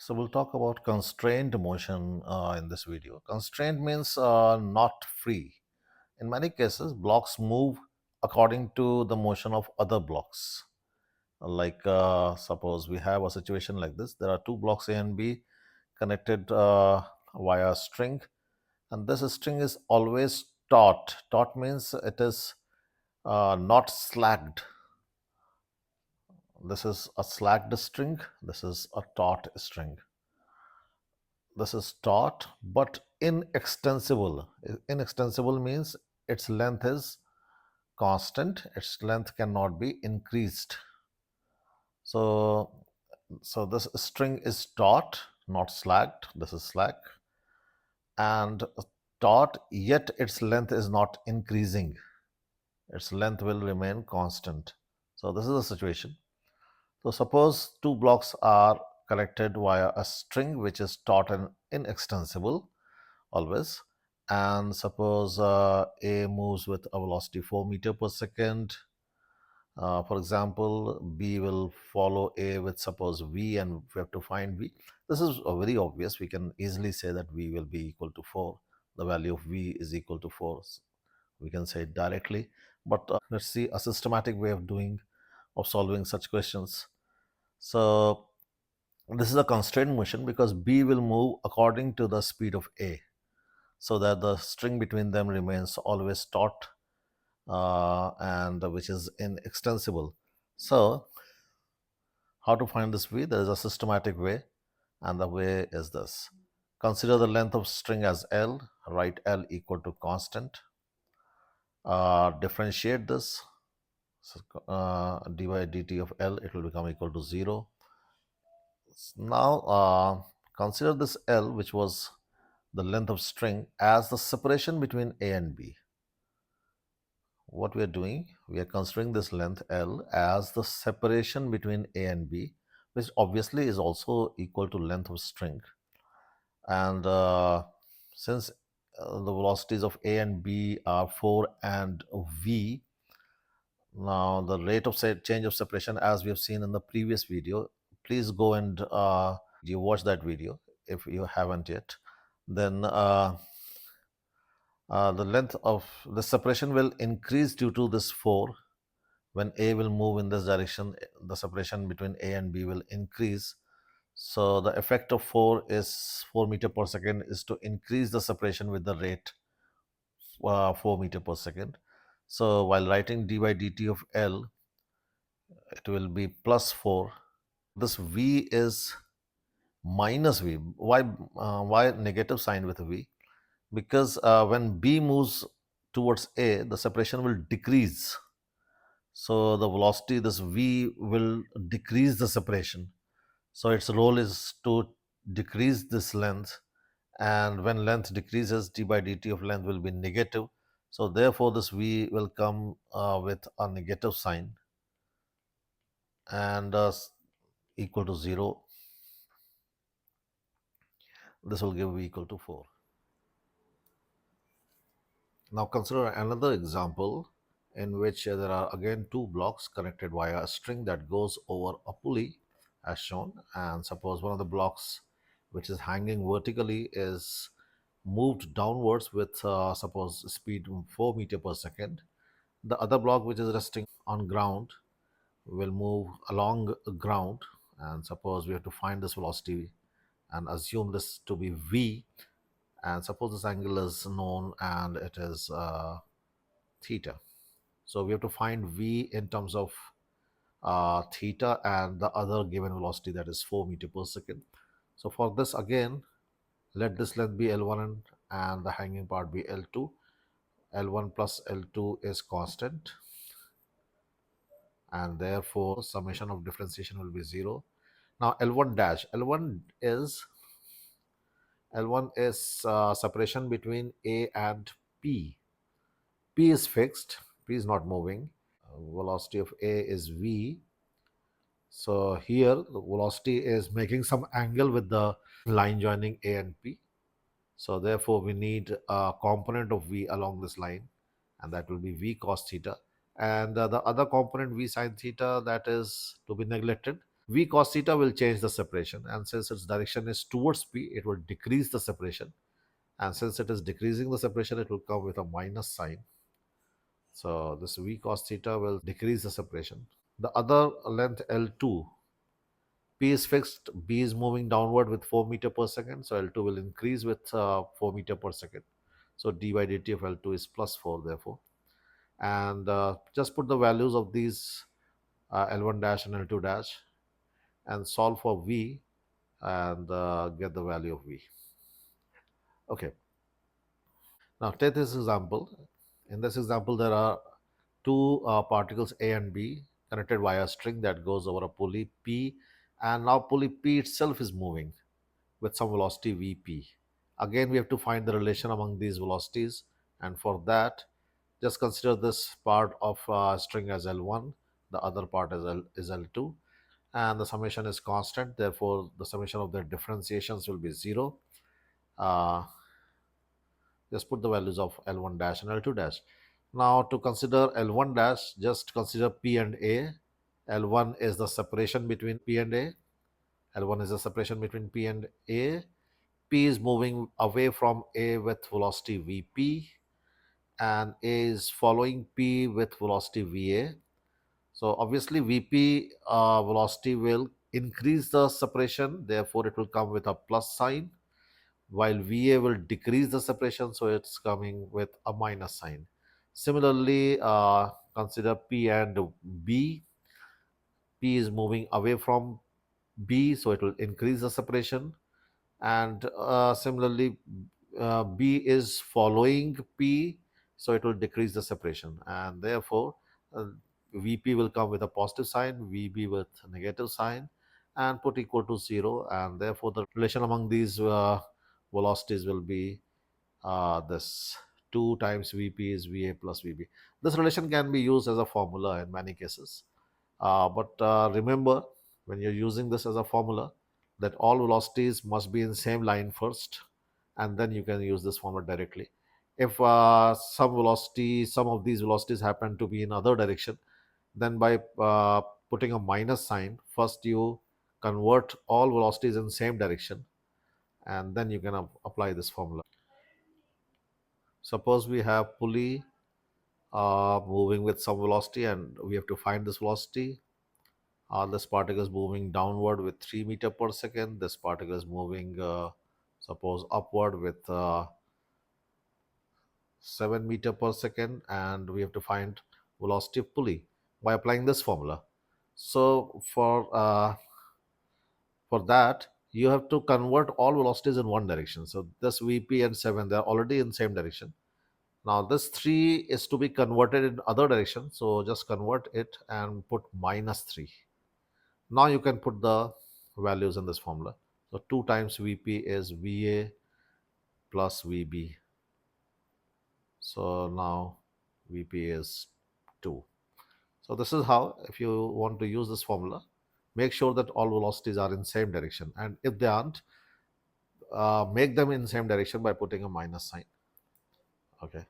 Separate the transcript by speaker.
Speaker 1: So we'll talk about constrained motion in this video. Constrained means not free. In many cases, blocks move according to the motion of other blocks. Like suppose we have a situation like this. There are two blocks A and B connected via a string, and this string is always taut. Taut means it is not slacked. This is a slacked string. This is a taut string. This is taut but inextensible. Inextensible means its length is constant, its length cannot be increased. So, this string is taut, not slacked. This is slack and taut, yet its length is not increasing. Its length will remain constant. So, this is the situation. So, suppose two blocks are connected via a string which is taut and inextensible always. And suppose A moves with a velocity 4 meter per second. For example, B will follow A with suppose V, and we have to find V. This is very obvious. We can easily say that V will be equal to 4. The value of V is equal to 4. We can say it directly. But let's see a systematic way of solving such questions. So this is a constrained motion because B will move according to the speed of A, so that the string between them remains always taut and which is inextensible. So, how to find this V? There is a systematic way, and the way is this. Consider the length of string as L, write L equal to constant. Differentiate this. So, d by dt of L, it will become equal to 0. Now, consider this L, which was the length of string, as the separation between A and B. What we are doing, we are considering this length L as the separation between A and B, which obviously is also equal to length of string. And since the velocities of A and B are 4 and V, now the rate of change of separation, as we have seen in the previous video, please go and you watch that video if you haven't yet. Then the length of the separation will increase due to this 4. When A will move in this direction, the separation between A and B will increase. So the effect of 4 meter per second is to increase the separation with the rate 4 meter per second. So while writing d by dt of L, it will be plus 4. This V is minus V. Why negative sign with V? Because when B moves towards A, the separation will decrease. So the velocity, this V, will decrease the separation. So its role is to decrease this length. And when length decreases, d by dt of length will be negative. So therefore, this V will come with a negative sign and equal to 0. This will give V equal to 4. Now consider another example in which there are again two blocks connected via a string that goes over a pulley as shown, and suppose one of the blocks which is hanging vertically is moved downwards with suppose speed 4 meter per second. The other block which is resting on ground will move along ground, and suppose we have to find this velocity and assume this to be V, and suppose this angle is known and it is theta. So we have to find V in terms of theta and the other given velocity, that is 4 meter per second. So for this, again, let this length be L1 and the hanging part be L2. L1 plus L2 is constant, and therefore summation of differentiation will be 0. Now L1 dash, L1 is separation between A and P. P is fixed, P is not moving. Velocity of A is V. So here the velocity is making some angle with the line joining A and P. So therefore we need a component of V along this line, and that will be V cos theta. And the other component V sin theta, that is to be neglected. V cos theta will change the separation, and since its direction is towards P, it will decrease the separation. And since it is decreasing the separation, it will come with a minus sign. So this V cos theta will decrease the separation. The other length L2, P is fixed, B is moving downward with 4 meter per second, so L2 will increase with 4 meter per second. So d by dt of L2 is plus 4, therefore. And just put the values of these L1 dash and L2 dash and solve for V and get the value of V. Okay, now take this example. In this example, there are two particles A and B connected via a string that goes over a pulley P, and now pulley P itself is moving with some velocity Vp. Again, we have to find the relation among these velocities, and for that, just consider this part of string as L1, the other part is L2, and the summation is constant. Therefore, the summation of their differentiations will be 0. Uh, just put the values of L1 dash and L2 dash. Now, to consider L1 dash, just consider P and A. L1 is the separation between P and A. L1 is the separation between P and A. P is moving away from A with velocity Vp, and A is following P with velocity Va. So obviously Vp velocity will increase the separation, therefore it will come with a plus sign, while Va will decrease the separation, so it's coming with a minus sign. Similarly, consider P and B. P is moving away from B, so it will increase the separation, and similarly B is following P, so it will decrease the separation, and therefore uh, Vp will come with a positive sign, Vb with a negative sign, and put equal to 0, and therefore the relation among these velocities will be this 2 times Vp is Va plus Vb. This relation can be used as a formula in many cases. But remember, when you're using this as a formula, that all velocities must be in same line first, and then you can use this formula directly. If some of these velocities happen to be in other direction, then by putting a minus sign, first you convert all velocities in same direction, and then you can apply this formula. Suppose we have pulley moving with some velocity, and we have to find this velocity. This particle is moving downward with 3 meter per second. This particle is moving, suppose, upward with 7 meter per second, and we have to find velocity of pulley by applying this formula. So for that, you have to convert all velocities in one direction. So this Vp and 7, they're already in same direction. Now this 3 is to be converted in other direction. So just convert it and put minus 3. Now you can put the values in this formula. So 2 times Vp is Va plus Vb. So now Vp is 2. So this is how, if you want to use this formula, make sure that all velocities are in same direction. And if they aren't, make them in same direction by putting a minus sign. Okay.